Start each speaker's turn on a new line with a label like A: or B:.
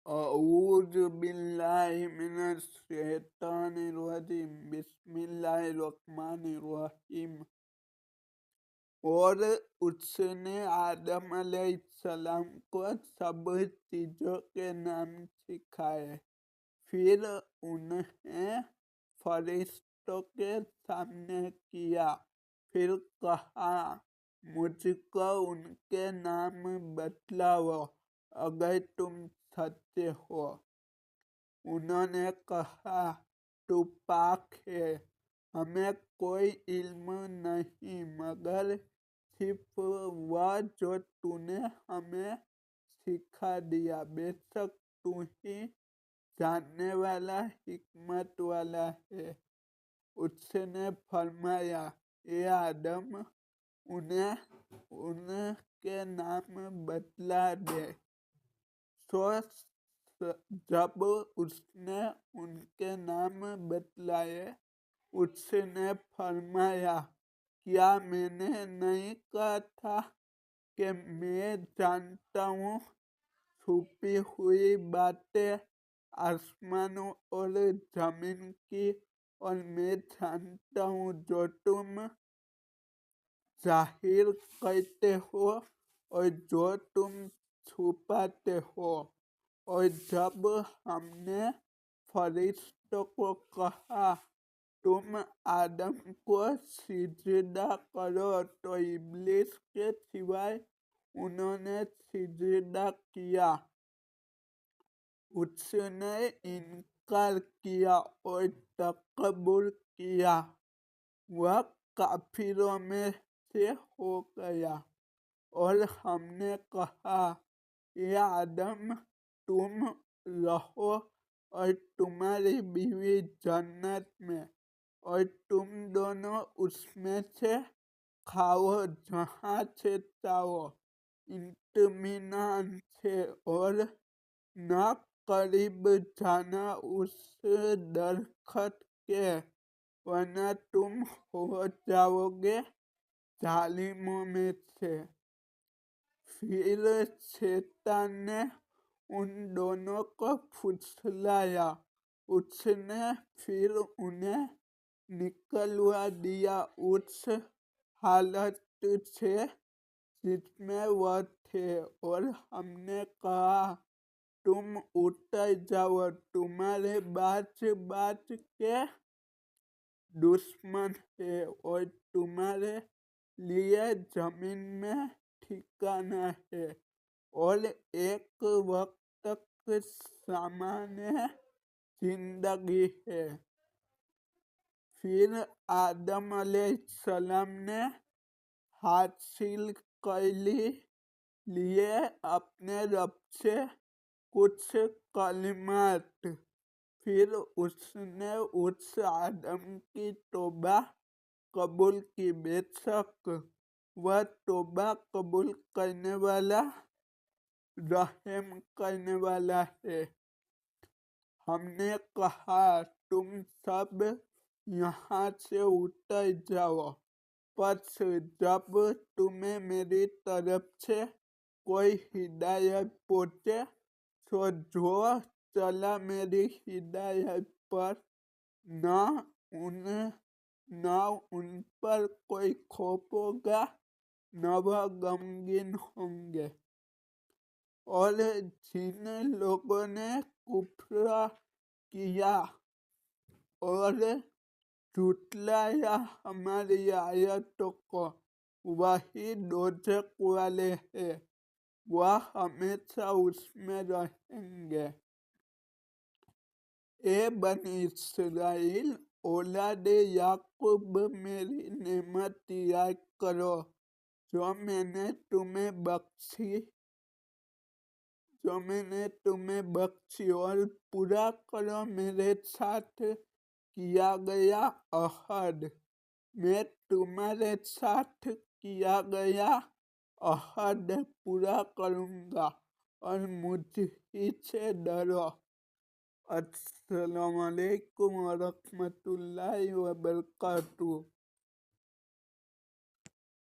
A: اعوذ باللہ من الشیطان الرجیم، بسم اللہ الرحمن الرحیم۔ اور اس نے آدم علیہ السلام کو سب چیزوں کے نام سکھائے، پھر انہیں فرشتوں کے سامنے کیا، پھر کہا مجھ کو ان کے نام بتلاؤ اگر تم سچے ہو۔ انہوں نے کہا تو پاک ہے، ہمیں کوئی علم نہیں مگر صرف وہ جو تو نے ہمیں سکھا دیا، بے شک تو ہی جاننے والا حکمت والا ہے۔ اس نے فرمایا اے آدم انہیں ان کے نام بتلا دے۔ سو جب اس نے ان کے نام بتلائے، اس نے فرمایا کیا میں نے نہیں کہا تھا کہ میں جانتا ہوں چھپی ہوئی باتیں آسمانوں اور زمین کی، اور میں جانتا ہوں جو تم ظاہر کرتے ہو اور جو تم چھپاتے ہو۔ اور جب ہم نے فرشتوں کو کہا تم آدم کو سجدہ کرو تو ابلیس کے سوائے انہوں نے سجدہ کیا، اس نے انکار کیا اور تکبر کیا، وہ کافروں میں سے ہو گیا۔ اور ہم نے کہا اے آدم تم رہو اور تمہاری بیوی جنت میں، اور تم دونوں اس میں سے کھاؤ جہاں سے چاہو اطمینان سے، اور نہ قریب جانا اس درخت کے ورنہ تم ہو جاؤ گے ظالموں میں سے۔ پھر شیطان نے ان دونوں کو پھسلایا، اس نے پھر انہیں نکلوا دیا اس حالت سے جس میں وہ تھے، اور ہم نے کہا تم اتر جاؤ، تمہارے باز کے دشمن ہے اور تمہارے لیے زمین میں ٹھکانہ ہے، اور ایک وقت تک سامان زندگی ہے۔ پھر آدم علیہ السلام نے حاصل کر لیے اپنے رب سے کچھ کلمات، پھر اس نے اس آدم کی توبہ قبول کی، بے شک وہ توبہ قبول کرنے والا رحم کرنے والا ہے۔ ہم نے کہا تم سب یہاں سے اتر جاؤ، پس جب تمہیں میری طرف سے کوئی ہدایت پہنچے تو جو چلا میری ہدایت پر، نہ ان پر کوئی خوف ہوگا نہ وہ غمگین ہوں گے۔ اور جن لوگوں نے کفر کیا اور جھٹلایا ہماری آیتوں کو، وہی دوزخ والے ہیں، وہ ہمیشہ اس میں رہیں گے۔ اے بنی اسرائیل اولاد یعقوب، میری نعمت یاد کرو جو میں نے تمہیں بخشی، اور پورا کرو میرے ساتھ کیا گیا عہد۔ میں تمہارے ساتھ کیا گیا عہد پورا کروں گا، اور مجھ ہی سے ڈرو۔ السلام علیکم ورحمۃ اللہ وبرکاتہ۔